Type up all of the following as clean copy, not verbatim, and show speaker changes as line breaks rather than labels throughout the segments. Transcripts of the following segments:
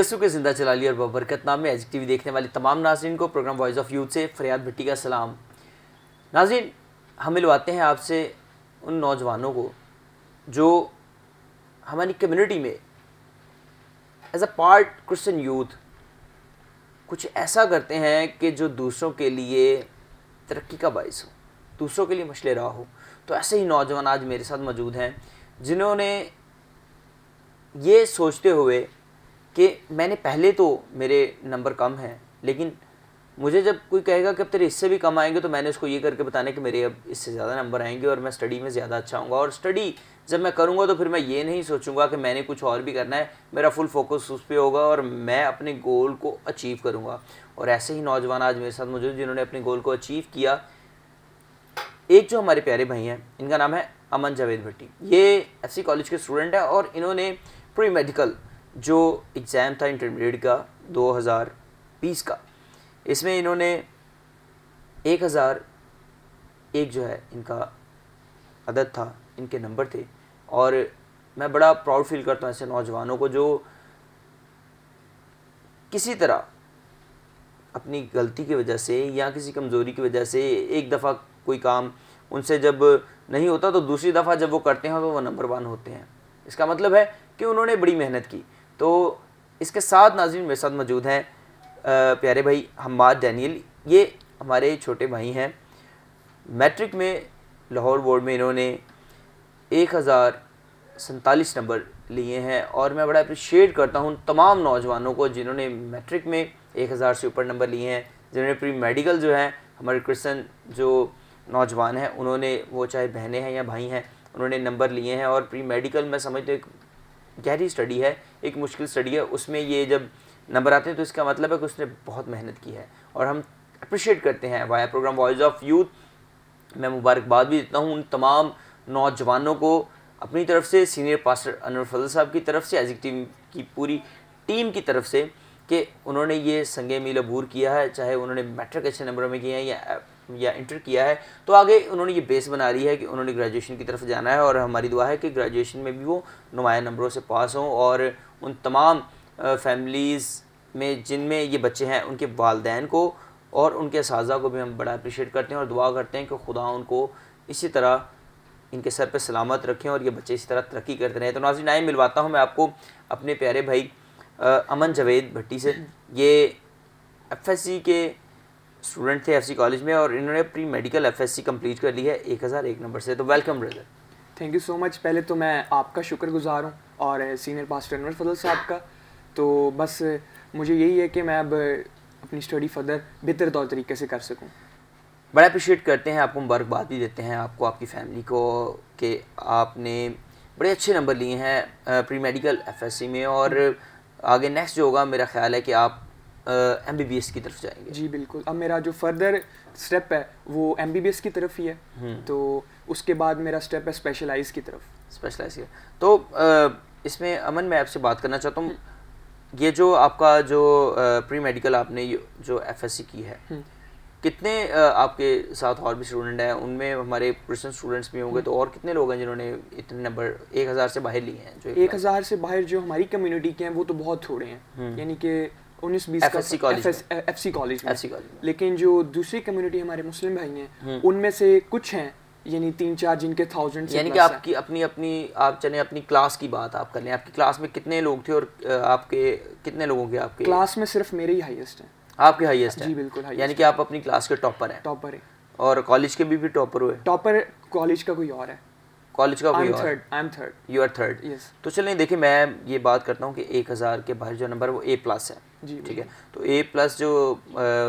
यसु के जिंदा चला लिया और बबरकत नाम में एजिक टीवी देखने वाले तमाम नाज़रीन को प्रोग्राम वॉइस ऑफ यूथ से फरियाद भट्टी का सलाम। नाज़रीन, हम मिलवाते हैं आपसे उन नौजवानों को जो हमारी कम्युनिटी में as a part Christian youth कुछ ऐसा करते हैं कि जो दूसरों के लिए तरक्की का बायस हो, दूसरों के लिए मशले राह हो। तो ऐसे ही नौजवान आज मेरे साथ मौजूद हैं जिन्होंने ये सोचते हुए कि मैंने पहले तो मेरे नंबर कम हैं, लेकिन मुझे जब कोई कहेगा कि अब तेरे इससे भी कम आएंगे तो मैंने उसको ये करके बताना कि मेरे अब इससे ज़्यादा नंबर आएंगे और मैं स्टडी में ज़्यादा अच्छा हूँगा। और स्टडी जब मैं करूँगा तो फिर मैं ये नहीं सोचूंगा कि मैंने कुछ और भी करना है, मेरा फुल फोकस उस पर होगा और मैं अपने गोल को अचीव करूँगा। और ऐसे ही नौजवान आज मेरे साथ मौजूद जिन्होंने अपने गोल को अचीव किया। एक जो हमारे प्यारे भाई हैं, इनका नाम है अमन जावेद भट्टी। ये एफसी कॉलेज के स्टूडेंट हैं और इन्होंने प्री मेडिकल जो एग्ज़ाम था इंटरमीडिएट का 2020 का, इसमें इन्होंने 1001 जो है इनका अदद था, इनके नंबर थे। और मैं बड़ा प्राउड फील करता हूँ ऐसे नौजवानों को जो किसी तरह अपनी गलती की वजह से या किसी कमज़ोरी की वजह से एक दफ़ा कोई काम उनसे जब नहीं होता तो दूसरी दफ़ा जब वो करते हैं तो वो नंबर 1 होते हैं। इसका मतलब है कि उन्होंने बड़ी मेहनत की। तो इसके साथ नाज़रीन मेरे साथ मौजूद हैं प्यारे भाई हम्माद डैनियल। ये हमारे छोटे भाई हैं। मैट्रिक में लाहौर बोर्ड में इन्होंने 1047 नंबर लिए हैं और मैं बड़ा अप्रिशिएट करता हूँ तमाम नौजवानों को जिन्होंने मैट्रिक में 1000 से ऊपर नंबर लिए हैं, जिन्होंने प्री मेडिकल जो है हमारे क्रिश्चियन जो नौजवान हैं उन्होंने, वो चाहे बहनें हैं या भाई हैं, उन्होंने नंबर लिए हैं। और प्री मेडिकल मैं समझता हूँ एक गहरी स्टडी है, एक मुश्किल स्टडी है, उसमें ये जब नंबर आते हैं तो इसका मतलब है कि उसने बहुत मेहनत की है और हम अप्रिशिएट करते हैं via program voice of youth. मैं मुबारकबाद भी देता हूँ उन तमाम नौजवानों को अपनी तरफ से, सीनियर पास्टर अनवर फजल साहब की तरफ से, एजिक टीम की पूरी टीम की तरफ से, कि उन्होंने ये संगे मील अबूर किया है। चाहे उन्होंने मैट्रिक अच्छे नंबरों में किया है या इंटर किया है तो आगे उन्होंने ये बेस बना रही है कि उन्होंने ग्रेजुएशन की तरफ जाना है। और हमारी दुआ है कि ग्रेजुएशन में भी वो नुमाया नंबरों से पास हों और उन तमाम फैमिलीज़ में जिनमें ये बच्चे हैं उनके वालदैन को और उनके असाज़ा को भी हम बड़ा अप्रिशिएट करते हैं और दुआ करते हैं कि खुदा उनको इसी तरह इनके सर पे सलामत रखें और ये बच्चे इसी तरह तरक्की करते रहें। तो नाज़रीन आए मिलवाता हूँ मैं आपको अपने प्यारे भाई अमन जावेद भट्टी से। ये एफएससी के स्टूडेंट थे एफसी कॉलेज में और इन्होंने प्री मेडिकल एफएससी कंप्लीट कर ली है 1001 नंबर से। तो welcome brother.
Thank you so much. पहले तो मैं आपका शुक्रगुजार हूँ और सीनियर पास्टर अनवर फजल साहब का। तो बस मुझे यही है कि मैं अब अपनी स्टडी फर्दर बेहतर तौर तरीके से कर सकूँ।
बड़ा अप्रिशिएट करते हैं, आपको मुबारकबाद भी देते हैं, आपको, आपकी फ़ैमिली को, कि आपने बड़े अच्छे नंबर लिए हैं प्री मेडिकल एफएससी में। और आगे नेक्स्ट जो होगा मेरा ख्याल है कि आप एमबीबीएस की तरफ जाएंगे।
जी बिल्कुल। अब मेरा जो फर्दर स्टेप है वो एमबीबीएस की तरफ ही है। तो उसके बाद मेरा स्टेप है स्पेशलाइज की तरफ।
स्पेशलाइज की। तो इसमें अमन मैं आपसे बात करना चाहता हूँ, ये जो आपका जो प्री मेडिकल आपने जो एफएससी की है, कितने आपके साथ और भी स्टूडेंट हैं? उनमें हमारे क्रिश्चियन स्टूडेंट्स भी होंगे, तो और कितने लोग हैं जिन्होंने इतने नंबर 1000 से बाहर लिए हैं? जो
1000 से बाहर जो हमारी कम्युनिटी के हैं वो तो बहुत थोड़े हैं, यानी कि 19-20
एफसी कॉलेज
में। लेकिन जो दूसरी कम्युनिटी हमारे मुस्लिम भाई हैं उनमें से कुछ हैं, यानी 3-4 जिनके 1000 से,
यानी कि आपकी अपनी आप चले अपनी क्लास की बात आप कर लें, आपकी क्लास में कितने लोग थे और आपके कितने लोगों के आपके
क्लास में? सिर्फ मेरे ही हाईएस्ट हैं।
आपके हाईएस्ट है?
जी बिल्कुल हाईएस्ट।
यानी कि आप अपनी क्लास के टॉपर हैं?
टॉपर है।
और कॉलेज के भी टॉपर हुए?
टॉपर कॉलेज का कोई और है।
कॉलेज का कोई और?
I am third.
You are third.
Yes.
तो चलिए देखिए, मैं ये बात करता हूँ कि 1000 के बाहर जो नंबर वो A+ है।
जी
ठीक है। तो A+ जो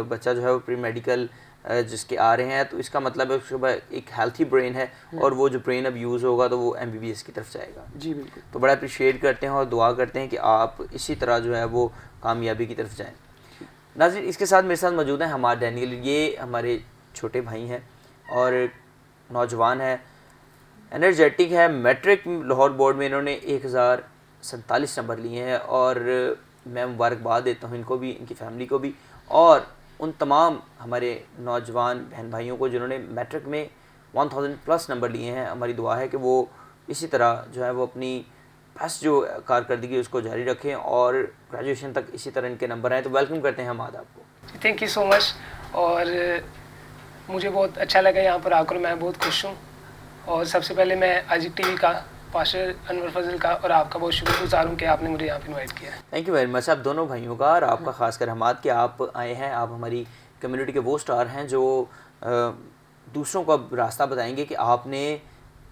बच्चा जो है वो प्री मेडिकल जिसके आ रहे हैं, तो इसका मतलब है उसके बाद एक हेल्थी ब्रेन है और वो जो ब्रेन अब यूज़ होगा तो वो एमबीबीएस की तरफ जाएगा।
जी बिल्कुल।
तो बड़ा अप्रिशिएट करते हैं और दुआ करते हैं कि आप इसी तरह जो है वो कामयाबी की तरफ जाएँ। नाज़रीन, इसके साथ मेरे साथ मौजूद हैं हम्माद डैनियल। ये हमारे छोटे भाई हैं और नौजवान हैं, एनर्जेटिक है। मैट्रिक लाहौर बोर्ड में इन्होंने 1047 नंबर लिए हैं और मैं मुबारकबाद देता हूँ इनको भी, इनकी फैमिली को भी, और उन तमाम हमारे नौजवान बहन भाइयों को जिन्होंने मैट्रिक में 1000+ नंबर लिए हैं। हमारी दुआ है कि वो इसी तरह जो है वो अपनी बेस्ट जो कारकर्दगी उसको जारी रखें और ग्रेजुएशन तक इसी तरह इनके नंबर आए। तो वेलकम करते हैं हम आपको।
Thank you so much. और मुझे बहुत अच्छा लगा यहाँ पर आकर, मैं बहुत खुश हूँ। और सबसे पहले मैं अजीत टीवी का, पास्टर अनवर फजल का और आपका बहुत शुक्रगुजार हूँ कि आपने मुझे यहाँ पर इन्वाइट किया।
थैंक यू वेरी मच आप दोनों भाइयों का, और आपका खासकर हमाद कि आप आए हैं। आप हमारी कम्युनिटी के वो स्टार हैं जो दूसरों को अब रास्ता बताएंगे कि आपने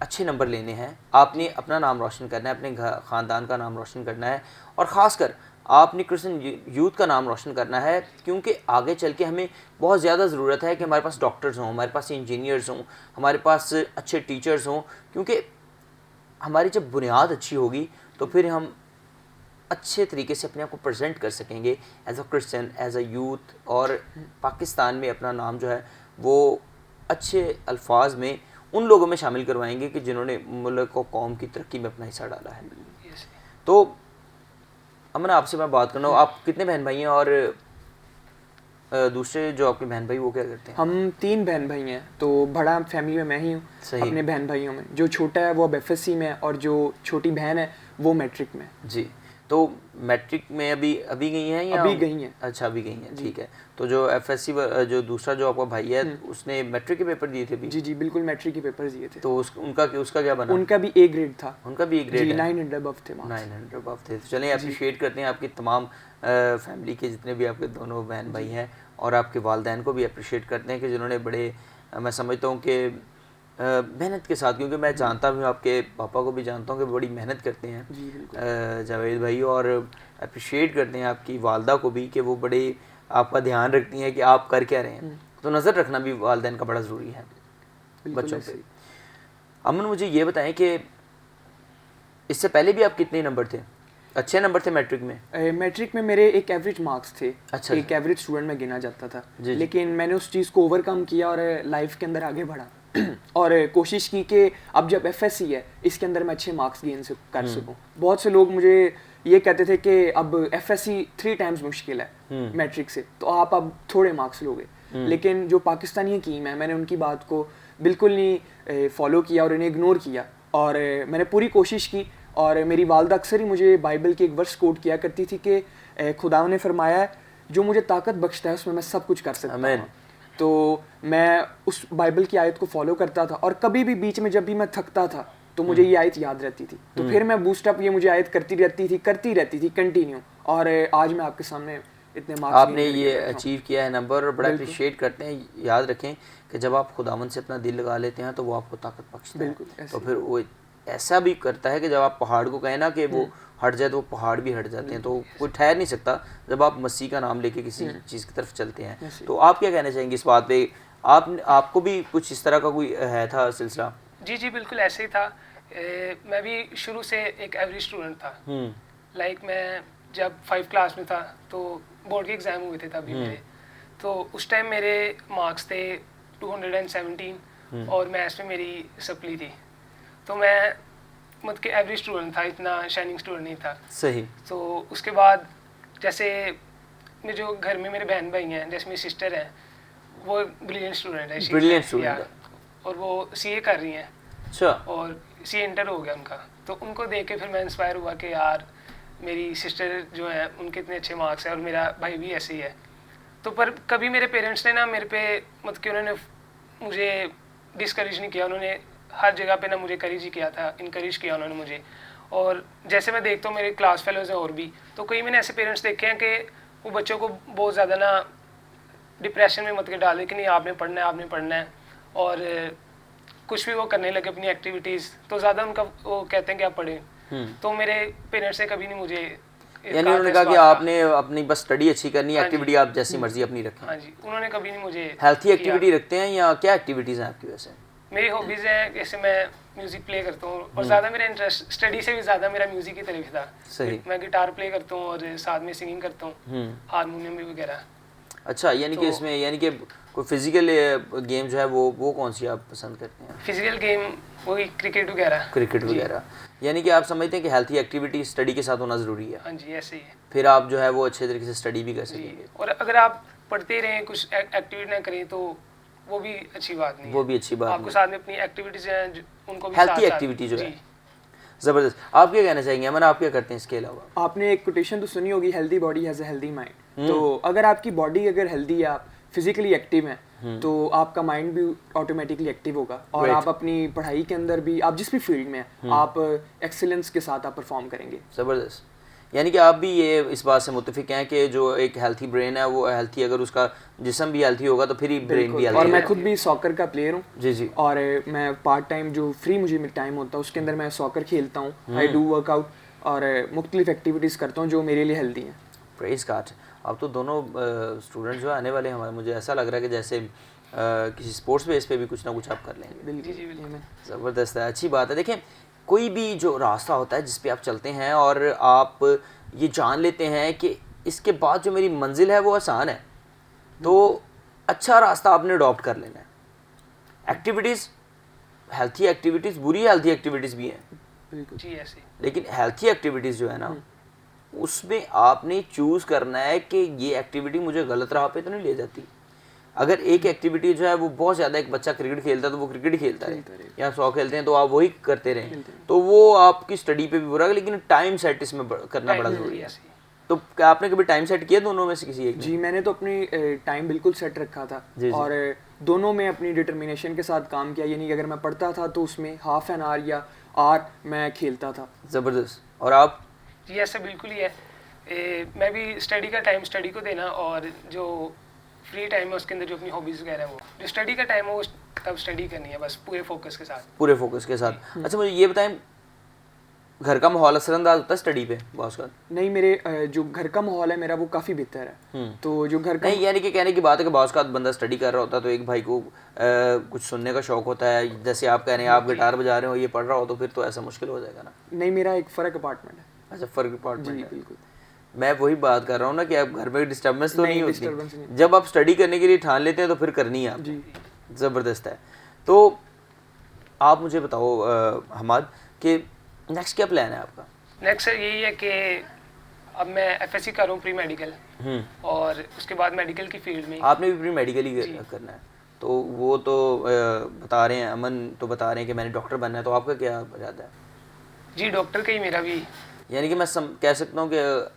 अच्छे नंबर लेने हैं, आपने अपना नाम रोशन करना है, अपने ख़ानदान का नाम रोशन करना है, और ख़ासकर आपने क्रिश्चियन यूथ का नाम रोशन करना है। क्योंकि आगे चल के हमें बहुत ज़्यादा ज़रूरत है कि हमारे पास डॉक्टर्स हों, हमारे पास इंजीनियर्स हों, हमारे पास अच्छे टीचर्स हों। क्योंकि हमारी जब बुनियाद अच्छी होगी तो फिर हम अच्छे तरीके से अपने आप को प्रेजेंट कर सकेंगे as a Christian, as a youth, और पाकिस्तान में अपना नाम जो है वो अच्छे अल्फाज में उन लोगों में शामिल करवाएंगे कि जिन्होंने मुल्क और कौम की तरक्की में अपना हिस्सा डाला है। तो अमन, आपसे मैं बात करना हूँ, आप कितने बहन भाई हैं, और दूसरे जो आपके बहन भाई वो क्या करते हैं?
हम 3 बहन भाई हैं, तो बड़ा फैमिली में मैं ही हूँ अपने बहन भाइयों में। जो छोटा है वो अब एफएससी में है, और जो छोटी बहन है वो मैट्रिक में।
जी, तो मैट्रिक में अभी गई हैं या
अभी गई हैं?
अच्छा, अभी गई हैं, ठीक है। तो जो एफएससी जो दूसरा जो आपका भाई है उसने मैट्रिक के पेपर दिए थे अभी?
जी बिल्कुल, मैट्रिक के पेपर दिए थे।
तो उसका क्या बना?
उनका भी ए ग्रेड था।
उनका भी ए ग्रेड है?
900 अबव थे मार्क्स।
900 अबव थे। तो चलें, अप्रिशिएट करते हैं आपकी तमाम फैमिली के जितने भी आपके दोनों बहन भाई हैं, और आपके वालिदैन को भी अप्रिशिएट करते हैं कि जिन्होंने बड़े मैं समझता हूँ कि मेहनत के साथ, क्योंकि मैं जानता भी हूँ, आपके पापा को भी जानता हूँ कि बड़ी मेहनत करते हैं जावेद भाई, और अप्रिशिएट करते हैं आपकी वालदा को भी कि वो बड़े आपका ध्यान रखती हैं कि आप कर क्या रहे हैं। तो नज़र रखना भी वालिदैन का बड़ा ज़रूरी है बच्चों पे। अमन, मुझे ये बताएं कि इससे पहले भी आप कितने नंबर थे? अच्छे नंबर थे मैट्रिक में?
मैट्रिक में मेरे एक एवरेज मार्क्स थे।
अच्छा,
एक एवरेज स्टूडेंट में गिना जाता था।
जी,
लेकिन मैंने उस चीज़ को ओवरकम किया और लाइफ के अंदर आगे बढ़ा और कोशिश की कि अब जब एफएससी है इसके अंदर मैं अच्छे मार्क्स गेन कर सकूं। बहुत से लोग मुझे ये कहते थे कि अब एफएससी 3 टाइम्स मुश्किल है मैट्रिक से, तो आप अब थोड़े मार्क्स लोगे। लेकिन जो पाकिस्तानी हकीम है, मैंने उनकी बात को बिल्कुल नहीं फॉलो किया और इन्हें इग्नोर किया, और मैंने पूरी कोशिश की। और मेरी वालदा अक्सर ही मुझे बाइबल के एक वर्स कोट किया करती थी कि खुदा ने फरमाया है जो मुझे ताकत बख्शता है उसमें मैं सब कुछ कर सकता हूँ। तो मैं उस बाइबल की आयत को फॉलो करता था, और कभी भी बीच में जब भी मैं थकता था तो मुझे ये आयत याद रहती थी, तो फिर मैं बूस्टअप ये मुझे आयत करती रहती थी कंटिन्यू, और आज मैं आपके सामने इतने मार्क्स
आपने ये अचीव किया है नंबर, और बड़ा अप्रिशिएट करते हैं। याद रखें कि जब आप खुदावंद से अपना दिल लगा लेते हैं तो वो आपको ताकत बख्शता है। तो फिर वो ऐसा भी करता है कि जब आप पहाड़ को कहें ना कि वो हट जाए तो वो पहाड़ भी हट जाते हैं। तो कोई ठहर नहीं सकता जब आप मसीह का नाम लेके किसी चीज़ की तरफ चलते हैं। तो आप क्या कहना चाहेंगे इस बात पे? आपको भी कुछ इस तरह का कोई है था सिलसिला?
जी बिल्कुल ऐसे ही था। मैं भी शुरू से एक एवरेज स्टूडेंट था। लाइक मैं जब 5 क्लास में था तो बोर्ड के एग्ज़ाम हुए थे तभी मेरे, तो उस टाइम मेरे मार्क्स थे 217 और मैथ्स में मेरी सप्ली थी। तो मैं मतलब कि एवरेज स्टूडेंट था, इतना शाइनिंग स्टूडेंट नहीं था।
सही।
तो उसके बाद जैसे मेरे जो घर में मेरे बहन भाई हैं, जैसे मेरी सिस्टर है वो ब्रिलियंट स्टूडेंट है,
ब्रिलियंट स्टूडेंट,
और वो सीए कर रही हैं।
अच्छा।
और सीए इंटर हो गया उनका, तो उनको देख के फिर मैं इंस्पायर हुआ कि यार मेरी सिस्टर जो है उनके इतने अच्छे मार्क्स हैं और मेरा भाई भी ऐसे ही है। तो पर कभी मेरे पेरेंट्स ने ना मेरे पे मतलब कि उन्होंने मुझे डिस्करेज नहीं किया, उन्होंने हर जगह पे ना मुझे करेज ही किया था, इनकरेज किया उन्होंने मुझे। और जैसे मैं देखता हूँ मेरे क्लास फेलोज़ हैं और भी, तो कई मैंने ऐसे पेरेंट्स देखे हैं कि वो बच्चों को बहुत ज़्यादा ना डिप्रेशन में मत के डाले कि नहीं आपने पढ़ना है, और कुछ भी वो करने लगे अपनी एक्टिविटीज़, तो ज़्यादा उनका वो कहते हैं कि आप पढ़ें। तो मेरे पेरेंट्स ने कभी नहीं मुझे,
यानी उन्होंने कहा कि आपने अपनी बस स्टडी अच्छी करनी है, एक्टिविटी आप जैसी मर्जी अपनी रखें।
हाँ जी, उन्होंने कभी नहीं मुझे।
हेल्थी एक्टिविटी रखते हैं या क्या एक्टिविटीज़ हैं आपकी? वैसे
मेरी हॉबीज़ हैं, जैसे मैं म्यूज़िक प्ले करता हूँ, और ज़्यादा मेरा इंटरेस्ट स्टडी से भी ज़्यादा मेरा म्यूज़िक की तरफ था।
सही।
मैं गिटार प्ले करता हूँ और साथ में सिंगिंग करता हूँ, हारमोनियम भी वगैरह।
अच्छा, यानी कि इसमें यानी कि कोई फिजिकल गेम जो है वो कौन सी आप पसंद करते हैं?
फिजिकल गेम वही क्रिकेट वगैरह।
यानी कि आप समझते हैं कि हेल्थी एक्टिविटी स्टडी के साथ होना ज़रूरी है?
हाँ जी, ऐसे ही है।
फिर आप जो है वो अच्छे तरीके से स्टडी भी कर सकेंगे।
और अगर आप पढ़ते रहें, कुछ एक्टिविटी ना करें, तो वो भी अच्छी बात नहीं है।
वो भी अच्छी बात
आपको साथ में अपनी एक्टिविटीज़ हैं उनको भी
हेल्थी एक्टिविटी जो है। ज़बरदस्त। आप क्या कहना चाहेंगे अमन, आप क्या करते हैं इसके अलावा?
आपने एक कोटेशन तो सुनी होगी, healthy body has a healthy mind. तो अगर आपकी बॉडी अगर हेल्दी है, आप फिजिकली एक्टिव हैं, तो आपका माइंड भी ऑटोमेटिकली एक्टिव होगा और आप अपनी पढ़ाई के अंदर भी, आप जिस भी फील्ड में हैं, आप एक्सीलेंस के साथ आप परफॉर्म करेंगे।
ज़बरदस्त। यानी कि आप भी ये इस बात से मुत्तफिक हैं कि जो एक हेल्थी ब्रेन है वो हेल्थी, अगर उसका जिस्म भी हेल्थी होगा तो फिर ही ब्रेन भी हेल्थी।
और मैं खुद भी सॉकर का प्लेयर हूँ
जी जी।
और मैं पार्ट टाइम जो फ्री मुझे टाइम होता है उसके अंदर मैं सॉकर खेलता हूँ, आई डू वर्कआउट और मुख्तलिफ एक्टिविटीज़ करता हूँ जो मेरे लिए हेल्दी हैं।
Praise God. अब तो दोनों स्टूडेंट जो आने वाले हमारे, मुझे ऐसा लग रहा है कि जैसे किसी स्पोर्ट्स बेस पे भी कुछ ना कुछ आप कर लेंगे।
जी जी बिल्कुल।
ज़बरदस्त है, अच्छी बात है। देखें, कोई भी जो रास्ता होता है जिस पे आप चलते हैं और आप ये जान लेते हैं कि इसके बाद जो मेरी मंजिल है वो आसान है, तो अच्छा रास्ता आपने अडॉप्ट कर लेना है। एक्टिविटीज़, हेल्थी एक्टिविटीज़, बुरी हेल्थी एक्टिविटीज़ भी हैं,
जी ऐसे।
लेकिन हेल्थी एक्टिविटीज़ जो है ना, उसमें आपने चूज़ करना है कि ये एक्टिविटी मुझे गलत राह पे तो नहीं ले जाती। अगर एक एक्टिविटी जो है वो बहुत ज़्यादा, एक बच्चा क्रिकेट खेलता है तो वो क्रिकेट ही खेलता है, या 100 खेलते हैं तो आप वही करते रहें, तो वो आपकी स्टडी पे भी बुरा है। लेकिन टाइम सेट इसमें करना बड़ा ज़रूरी है। तो क्या आपने कभी टाइम सेट किया दोनों में से किसी एक?
जी, मैंने तो अपनी टाइम बिल्कुल सेट रखा था और दोनों में अपनी डिटर्मिनेशन के साथ काम किया। यानी कि अगर मैं पढ़ता था तो उसमें हाफ एन आवर या आवर मैं खेलता था।
ज़बरदस्त। और आप?
जी ऐसा बिल्कुल ही है। मैं भी स्टडी का टाइम स्टडी को देना और जो फ्री टाइम है उसके अंदर जो अपनी हॉबीज़ वगैरह है, वो जो स्टडी का टाइम है वो तब स्टडी करनी है, बस पूरे फोकस के साथ।
पूरे फोकस के साथ। अच्छा मुझे ये बताएं, घर का माहौल असरअंदाज होता है स्टडी पे बहुत का?
नहीं, मेरे जो घर का माहौल है मेरा वो काफ़ी बेहतर है। तो जो घर का
नहीं, यानी कि कहने की बात है कि बहुत का बंदा स्टडी कर रहा होता है तो एक भाई को कुछ सुनने का शौक होता है, जैसे आप कह रहे हैं आप गिटार बजा रहे हो, ये पढ़ रहा हो, तो फिर तो ऐसा मुश्किल हो जाएगा ना?
नहीं, मेरा एक फ़र्क अपार्टमेंट है।
अच्छा, फ़र्क अपार्टमेंट है।
बिल्कुल।
मैं वही बात कर रहा हूँ ना कि आप घर में डिस्टर्बेंस तो नहीं होती,
नहीं।
जब आप स्टडी करने के लिए ठान लेते हैं तो फिर करनी है आप। ज़बरदस्त है। तो आप मुझे बताओ हमाद कि नेक्स्ट क्या प्लान है आपका?
नेक्स्ट यही है कि अब मैं एफएससी कर रहा हूँ प्री मेडिकल, और उसके बाद मेडिकल की फील्ड में।
आपने भी प्री मेडिकल ही करना है? तो वो तो बता रहे हैं, अमन तो बता रहे हैं कि मैंने डॉक्टर बनना है, तो आपका क्या इरादा है?
जी डॉक्टर का ही मेरा भी।
यानी कि मैं कह सकता हूँ कि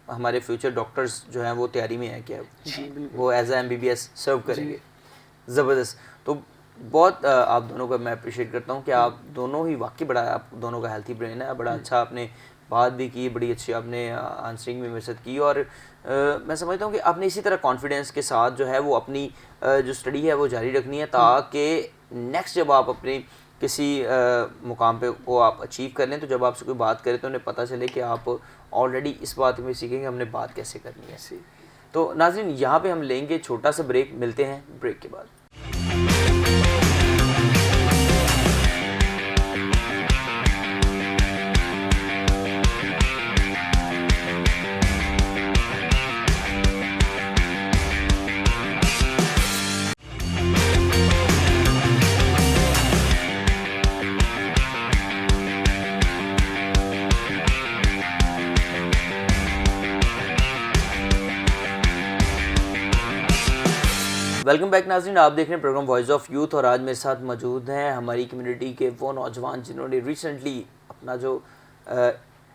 हमारे फ्यूचर डॉक्टर्स जो हैं वो तैयारी में है क्या वो एज ए MBBS सर्व करेंगे? ज़बरदस्त। तो बहुत आप दोनों का मैं अप्रिशिएट करता हूँ कि आप दोनों ही वाकई बड़ा, आप दोनों का हेल्थी ब्रेन है, बड़ा अच्छा आपने बात भी की, बड़ी अच्छी आपने आंसरिंग भी मेरे साथ की, और मैं समझता हूँ कि आपने इसी तरह कॉन्फिडेंस के साथ जो है वो अपनी जो स्टडी है वो जारी रखनी है, ताकि नेक्स्ट जब आप अपने किसी मुकाम पे को आप अचीव कर लें तो जब आपसे कोई बात करे तो उन्हें पता चले कि आप ऑलरेडी इस बात में सीखेंगे हमने बात कैसे करनी है। तो नाज़रीन, यहाँ पे हम लेंगे छोटा सा ब्रेक, मिलते हैं ब्रेक के बाद। वेलकम बैक नाज़रीन, आप देख रहे हैं प्रोग्राम वॉइस ऑफ यूथ, और आज मेरे साथ मौजूद हैं हमारी कम्युनिटी के वो नौजवान जिन्होंने रिसेंटली अपना जो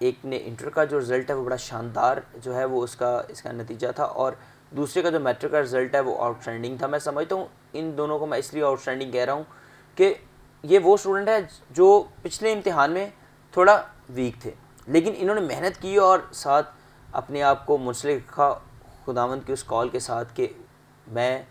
एक ने इंटर का जो रिज़ल्ट है वो बड़ा शानदार जो है वो इसका नतीजा था, और दूसरे का जो मैट्रिक का रिज़ल्ट है वो आउटस्टैंडिंग था। मैं समझता हूँ इन दोनों को मैं इसलिए आउटस्टैंडिंग कह रहा हूँ कि ये वो स्टूडेंट है जो पिछले इम्तिहान में थोड़ा वीक थे, लेकिन इन्होंने मेहनत की और साथ अपने आप को मुंसलिक रखा खुदावंद की उस कॉल के साथ कि मैं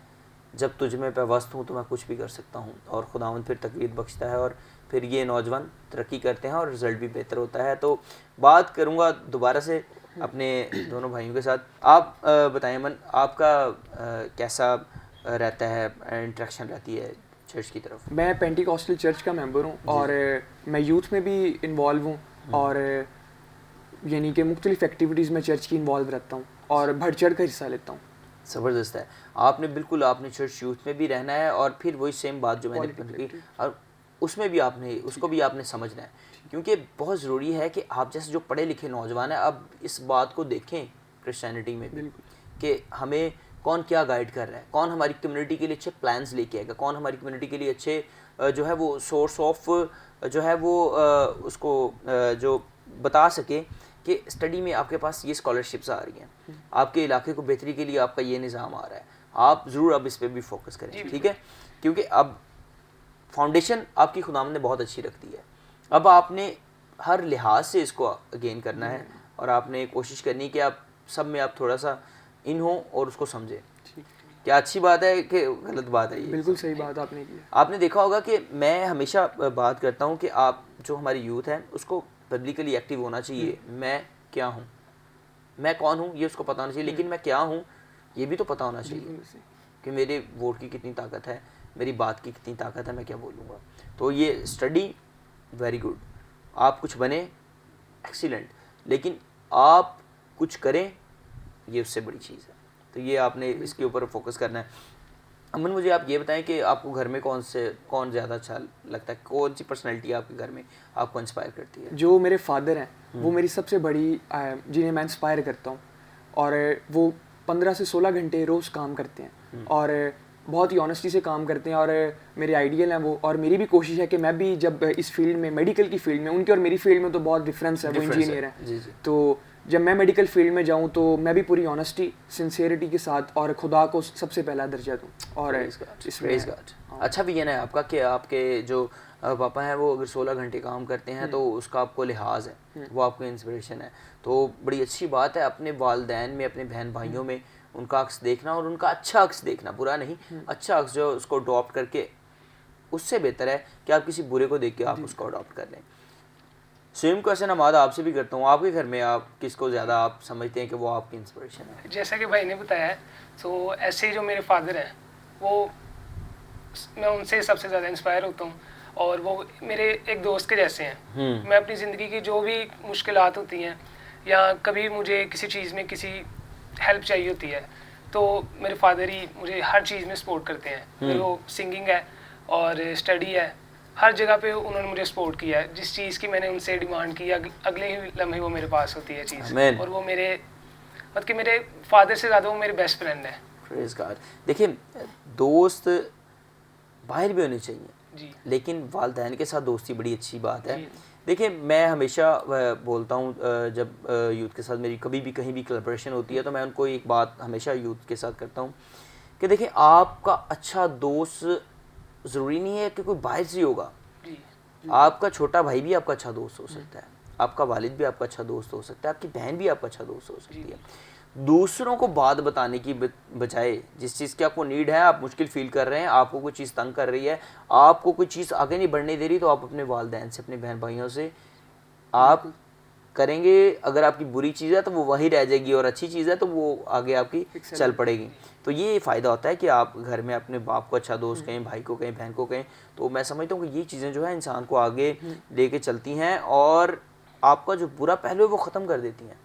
जब तुझ में पेवस्त हूँ तो मैं कुछ भी कर सकता हूँ, और खुदावंद फिर तकवीत बख्शता है और फिर ये नौजवान तरक्की करते हैं और रिज़ल्ट भी बेहतर होता है। तो बात करूँगा दोबारा से अपने दोनों भाइयों के साथ। आप बताएं मन, आपका कैसा रहता है, इंटरेक्शन रहती है चर्च की तरफ?
मैं पेंटिकॉस्टल चर्च का मेंबर हूँ और मैं यूथ में भी इन्वॉल्व हूँ, और यानी कि मुख्तलिफ एक्टिविटीज़ में चर्च की इन्वॉल्व रहता हूँ और बढ़ चढ़ कर हिस्सा लेता हूँ।
ज़बरदस्त है। आपने बिल्कुल आपने चर्च यूथ में भी रहना है, और फिर वही सेम बात जो मैंने की, और उसमें भी आपने उसको भी आपने समझना है, क्योंकि बहुत ज़रूरी है कि आप जैसे जो पढ़े लिखे नौजवान हैं अब इस बात को देखें क्रिश्चियनिटी में भी कि हमें कौन क्या गाइड कर रहा है, कौन हमारी कम्युनिटी के लिए अच्छे प्लान्स लेके आएगा, कौन हमारी कम्युनिटी के लिए अच्छे जो है वो सोर्स ऑफ जो है वो उसको जो बता सके कि स्टडी में आपके पास ये स्कॉलरशिप्स आ रही हैं, आपके इलाके को बेहतरी के लिए आपका ये निज़ाम आ रहा है, आप ज़रूर अब इस पर भी फोकस करें, ठीक है? क्योंकि अब फाउंडेशन आपकी खुदावंद ने बहुत अच्छी रख दी है, अब आपने हर लिहाज से इसको गेन करना है और आपने कोशिश करनी कि आप सब में आप थोड़ा सा इन हो और उसको समझें। क्या अच्छी बात है कि गलत बात है ये?
बिल्कुल सही बात आपने की।
आपने देखा होगा कि मैं हमेशा बात करता हूँ कि आप जो हमारी यूथ है उसको पब्लिकली एक्टिव होना चाहिए। मैं क्या हूँ, मैं कौन हूँ ये उसको पता होना चाहिए, लेकिन मैं क्या हूँ ये भी तो पता होना चाहिए कि मेरे वोट की कितनी ताकत है, मेरी बात की कितनी ताकत है, मैं क्या बोलूँगा। तो ये स्टडी वेरी गुड, आप कुछ बने एक्सीलेंट, लेकिन आप कुछ करें ये उससे बड़ी चीज़ है। तो ये आपने इसके ऊपर फोकस करना है। अमन मुझे आप ये बताएं कि आपको घर में कौन ज़्यादा अच्छा लगता है, कौन सी पर्सनैलिटी आपके घर में आपको इंस्पायर करती है?
जो मेरे फादर हैं वो मेरी सबसे बड़ी जिन्हें मैं इंस्पायर करता हूँ, और वो 15 से 16 घंटे रोज़ काम करते हैं और बहुत ही ऑनेस्टी से काम करते हैं, और मेरे आइडियल हैं वो, और मेरी भी कोशिश है कि मैं भी जब इस फील्ड में, मेडिकल की फील्ड में, उनकी और मेरी फील्ड में तो बहुत डिफरेंस है, वो इंजीनियर हैं, तो जब मैं मेडिकल फील्ड में जाऊं तो मैं भी पूरी ऑनेस्टी, सिंसियरिटी के साथ और खुदा को सबसे पहला दर्जा दूं। और इसमें
अच्छा विजन है आपका कि आपके जो पापा हैं वो अगर 16 घंटे काम करते हैं तो उसका आपको लिहाज है, वो आपको इंस्पिरेशन है। तो बड़ी अच्छी बात है अपने वालिदैन में, अपने बहन भाइयों में उनका अक्स देखना, और उनका अच्छा अक्स देखना, बुरा नहीं, अच्छा अक्स जो उसको अडॉप्ट करके, उससे बेहतर है कि आप किसी बुरे को देख के आप उसको अडॉप्ट कर लें। सेम क्वेश्चन हमाद आपसे भी करता हूँ, आपके घर में आप किसको ज़्यादा आप समझते हैं कि वो आपकी इंस्पिरेशन है?
जैसा कि भाई ने बताया है, तो ऐसे ही जो मेरे फादर हैं वो, मैं उनसे सबसे ज़्यादा इंस्पायर होता हूँ, और वो मेरे एक दोस्त के जैसे हैं। मैं अपनी ज़िंदगी की जो भी मुश्किलात होती हैं या कभी मुझे किसी चीज़ में किसी हेल्प चाहिए होती है तो मेरे फादर ही मुझे हर चीज़ में सपोर्ट करते हैं। मेरे वो सिंगिंग है और स्टडी है, हर जगह पे उन्होंने मुझे सपोर्ट किया है। जिस चीज़ की मैंने उनसे डिमांड की, अगले ही लम्हे वो मेरे पास होती है चीज़, और वो मेरे मतलब कि मेरे फादर से ज़्यादा वो मेरे बेस्ट फ्रेंड है।
Praise God. देखिए दोस्त बाहर भी होने चाहिए
जी,
लेकिन वालिदैन के साथ दोस्ती बड़ी अच्छी बात है। देखिए मैं हमेशा बोलता हूँ जब यूथ के साथ मेरी कभी भी कहीं भी कोलैबोरेशन होती है तो मैं उनको एक बात हमेशा यूथ के साथ करता हूँ कि देखिए आपका अच्छा दोस्त ज़रूरी नहीं है कि कोई बाहर से होगा, आपका छोटा भाई भी आपका अच्छा दोस्त हो सकता है, आपका वालिद भी आपका अच्छा दोस्त हो सकता है, आपकी बहन भी आपका अच्छा दोस्त हो सकती है। दूसरों को बात बताने की बजाय, जिस चीज़ की आपको नीड है, आप मुश्किल फील कर रहे हैं, आपको कोई चीज़ तंग कर रही है, आपको कोई चीज़ आगे नहीं बढ़ने दे रही, तो आप अपने वालिदैन से, अपने बहन भाइयों से आप करेंगे। अगर आपकी बुरी चीज़ है तो वो वहीं रह जाएगी, और अच्छी चीज़ है तो वो आगे आपकी चल पड़ेगी। तो ये फ़ायदा होता है कि आप घर में अपने बाप को अच्छा दोस्त कहें, भाई को कहें, बहन को कहें। तो मैं समझता हूँ कि ये चीज़ें जो है इंसान को आगे लेके चलती हैं और आपका जो बुरा पहलू है वो ख़त्म कर देती हैं।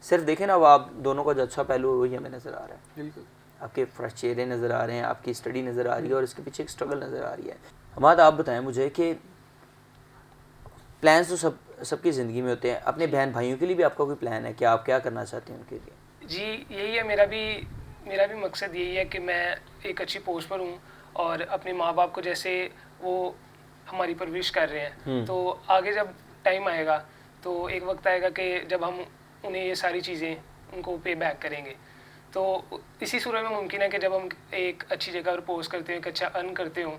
सिर्फ देखें ना, अब आप दोनों का जो अच्छा पहलू है वही हमें नज़र आ रहा है।
बिल्कुल,
आपके फ्रेश चेहरे नज़र आ रहे हैं, आपकी स्टडी नज़र आ रही है और इसके पीछे एक स्ट्रगल नज़र आ रही है। हमाद आप बताएं मुझे कि प्लान्स तो सबकी ज़िंदगी में होते हैं, अपने बहन भाइयों के लिए भी आपका कोई प्लान है कि आप क्या करना चाहते हैं उनके लिए?
जी यही है, मेरा भी मकसद यही है कि मैं एक अच्छी पोस्ट पर हूँ और अपने माँ बाप को जैसे वो हमारी परवरिश कर रहे हैं, तो आगे जब टाइम आएगा तो एक वक्त आएगा कि जब हम उन्हें ये सारी चीज़ें उनको पे बैक करेंगे। तो इसी सूरत में मुमकिन है कि जब हम एक अच्छी जगह पर पोस्ट करते हो, एक अच्छा अर्न करते हो,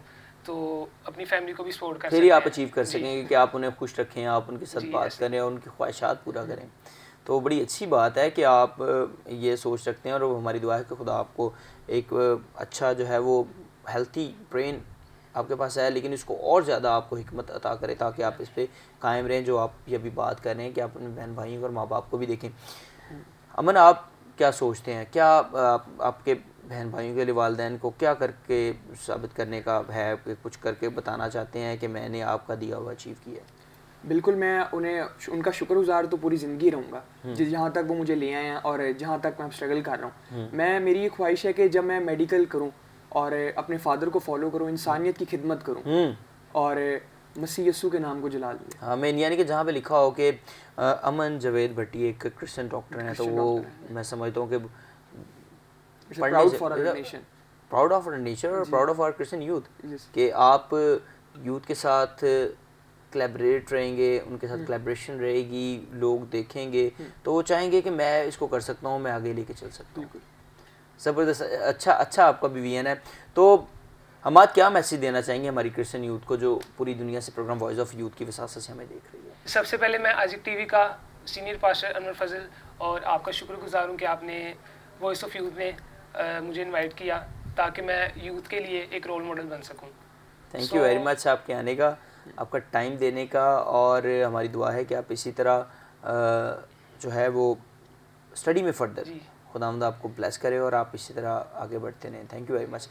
तो अपनी फैमिली को भी सपोर्ट कर
फिर ही आप अचीव कर सकेंगे कि आप उन्हें खुश रखें, आप उनके साथ बात करें और उनकी ख्वाहिशात पूरा करें। तो बड़ी अच्छी बात है कि आप ये सोच रखते हैं, और वो हमारी दुआ है कि खुदा आपको एक अच्छा जो है वो हेल्थी ब्रेन आपके पास है, लेकिन इसको और ज़्यादा आपको हिकमत अता करे ताकि आप इस पर कायम रहें जो आप ये अभी बात कर रहे हैं कि आप अपने बहन भाइयों और माँ बाप को भी देखें। अमन आप क्या सोचते हैं, क्या आपके बहन भाइयों के लिए वालिदैन को क्या करके साबित करने का है, कुछ करके बताना चाहते हैं कि मैंने आपका दिया हुआ अचीव किया?
बिल्कुल, मैं उन्हें उनका शुक्रगुजार तो पूरी ज़िंदगी रहूँगा जहाँ तक वो मुझे ले आए हैं और जहाँ तक मैं स्ट्रगल कर रहा हूँ। मेरी ये ख्वाहिश है कि जब मैं मेडिकल करूँ और अपने फादर को फॉलो करूँ, इंसानियत की खिदमत करूँ और मसीह यस्सु के नाम को जलाल दूँ।
हाँ, मैं यानी कि जहाँ पे लिखा हो कि अमन जावेद भट्टी एक क्रिश्चियन डॉक्टर हैं, तो वो मैं समझता हूँ कि
proud for our nation,
proud of our nation और proud of our Christian youth, कि आप यूथ के साथ कोलैबोरेट रहेंगे, उनके साथ कोलैबोरेशन रहेगी, लोग देखेंगे तो वो चाहेंगे कि मैं इसको कर सकता हूँ, मैं आगे लेके चल सकता हूँ। ज़बरदस्त, अच्छा आपका भी विजन है। तो हम क्या मैसेज देना चाहेंगे हमारी क्रिश्चियन यूथ को जो पूरी दुनिया से प्रोग्राम वॉइस ऑफ यूथ की वसासत से हमें देख रही है?
सबसे पहले मैं आजिक टीवी का सीनियर पास्टर अनवर फजल और आपका शुक्रगुजार हूँ कि आपने वॉइस ऑफ यूथ में मुझे इनवाइट किया ताकि मैं यूथ के लिए एक रोल मॉडल बन सकूँ।
थैंक यू वेरी मच आपके आने का, आपका टाइम देने का, और हमारी दुआ है कि आप इसी तरह जो है वो स्टडी में फर्दर खुदावंद आपको ब्लेस करे और आप इसी तरह आगे बढ़ते रहें। Thank you very much.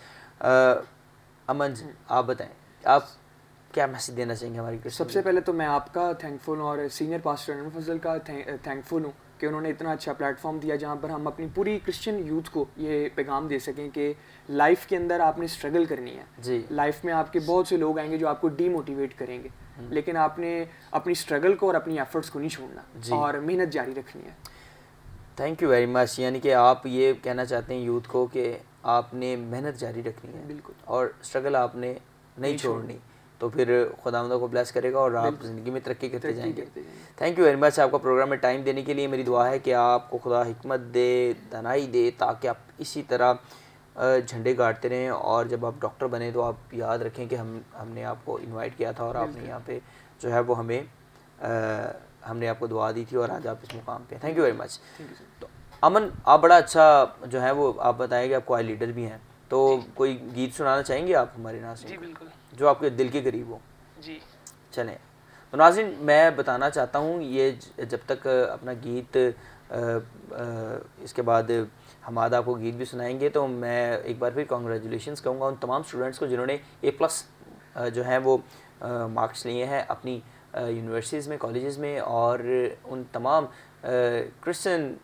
Aman ji, आप बताएं, आप क्या मैसेज देना चाहेंगे हमारी?
सबसे पहले तो मैं आपका थैंकफुल हूँ और सीनियर पास्टर अनवर फजल का थैंकफुल हूँ कि उन्होंने इतना अच्छा प्लेटफॉर्म दिया जहाँ पर हम अपनी पूरी क्रिश्चियन यूथ को ये पैगाम दे सकें कि लाइफ के अंदर आपने स्ट्रगल करनी है
जी।
लाइफ में आपके बहुत से लोग आएंगे जो आपको डीमोटिवेट करेंगे, लेकिन आपने अपनी स्ट्रगल को और अपनी एफर्ट्स को नहीं छोड़ना और मेहनत जारी रखनी है।
Thank you very much. यानी कि आप ये कहना चाहते हैं यूथ को कि आपने मेहनत जारी रखनी है,
बिल्कुल,
और स्ट्रगल आपने नहीं छोड़नी, तो फिर खुदावंद को ब्लेस करेगा और आप ज़िंदगी में तरक्की करते जाएंगे। थैंक यू वेरी मच आपका प्रोग्राम में टाइम देने के लिए। मेरी दुआ है कि आपको खुदा हिकमत दे, दानाई दे, ताकि आप इसी तरह झंडे गाड़ते रहें, और जब आप डॉक्टर बने तो आप याद रखें कि हमने आपको इनवाइट किया था और आपने यहाँ पे जो है वो हमने आपको दुआ दी थी और आज आप इस मुकाम पे। Thank you very much. तो अमन, आप बड़ा अच्छा जो है वो आप बताएंगे, आप क्वायर लीडर भी हैं, तो कोई गीत सुनाना चाहेंगे आप हमारे नाज़रीन?
जी बिल्कुल,
जो आपके दिल के करीब हो।
जी
चलें, तो नाज़रीन मैं बताना चाहता हूँ, ये जब तक अपना गीत इसके बाद हमाद आपको गीत भी सुनाएंगे, तो मैं एक बार फिर कॉन्ग्रेचुलेशंस कहूँगा उन तमाम स्टूडेंट्स को जिन्होंने A+ जो है वो मार्क्स लिए हैं अपनी यूनिवर्सिटीज़ में, कॉलेजेस में, और उन तमाम क्रिश्चियन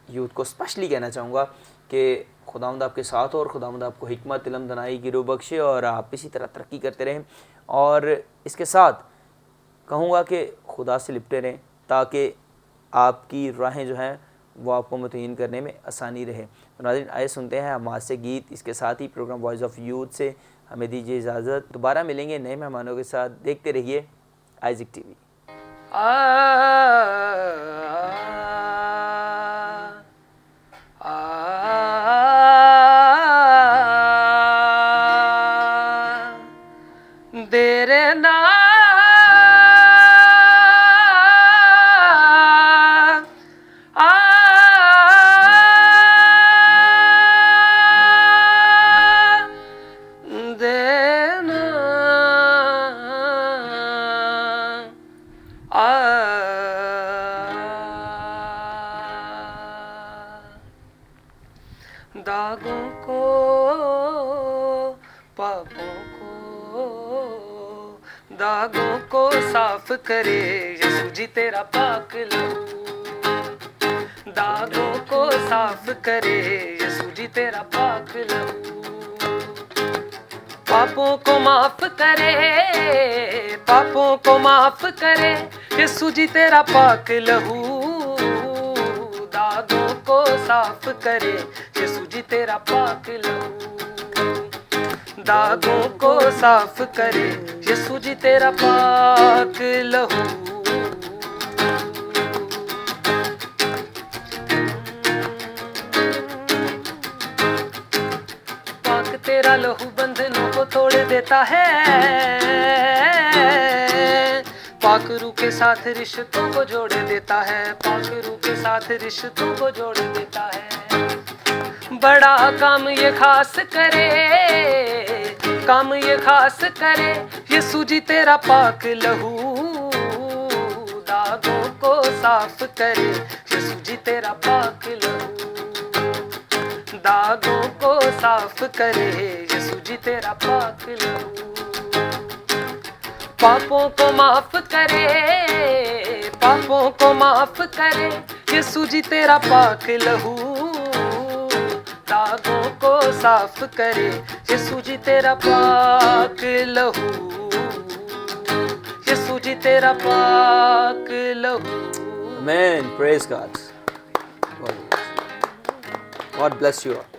यूथ को स्पेशली कहना चाहूँगा कि खुदावंद आपके साथ हो और खुदावंद आपको हिकमत, इल्म, दनाई, गिरो बख्शे और आप इसी तरह तरक्की करते रहें। और इसके साथ कहूँगा कि खुदा से लिपटे रहें ताकि आपकी राहें जो हैं वो आपको मुतय्यन करने में आसानी रहे। तो नाज़रीन आइए सुनते हैं हमाद से गीत। इसके साथ ही प्रोग्राम वॉइस ऑफ यूथ से हमें दीजिए इजाज़त। दोबारा मिलेंगे नए मेहमानों के साथ। देखते रहिए आइज़िक टीवी।
तेरे नाम देना दागों को, पापों को, दागों को साफ करे यीशु जी तेरा पाक लहू। दागों को साफ करे यीशु जी तेरा पाक लहू। पापों को माफ करे, पापों को माफ करे यीशु जी तेरा पाक लहू। दागों को साफ करे यीशु जी तेरा पाक लहू। दागों को साफ करे यीशु जी तेरा पाक लहू। पाक तेरा लहू बंधनों को तोड़ देता है। पाक रूह के साथ रिश्तों को जोड़ देता है। पाक रूह के साथ रिश्तों को जोड़ देता है। बड़ा काम ये खास करे, काम ये खास करे यीशु जी तेरा पाक लहू। दागों को साफ करे यीशु जी तेरा पाक लहू। दागों को साफ करे यीशु जी तेरा पाक लहू। पापों को माफ करे, पापों को माफ करे यीशु जी तेरा पाक लहू। दागों को साफ करे यीशु जी तेरा पाक लहू। यीशु जी तेरा पाक लहू।
Amen. Praise God. God bless you all.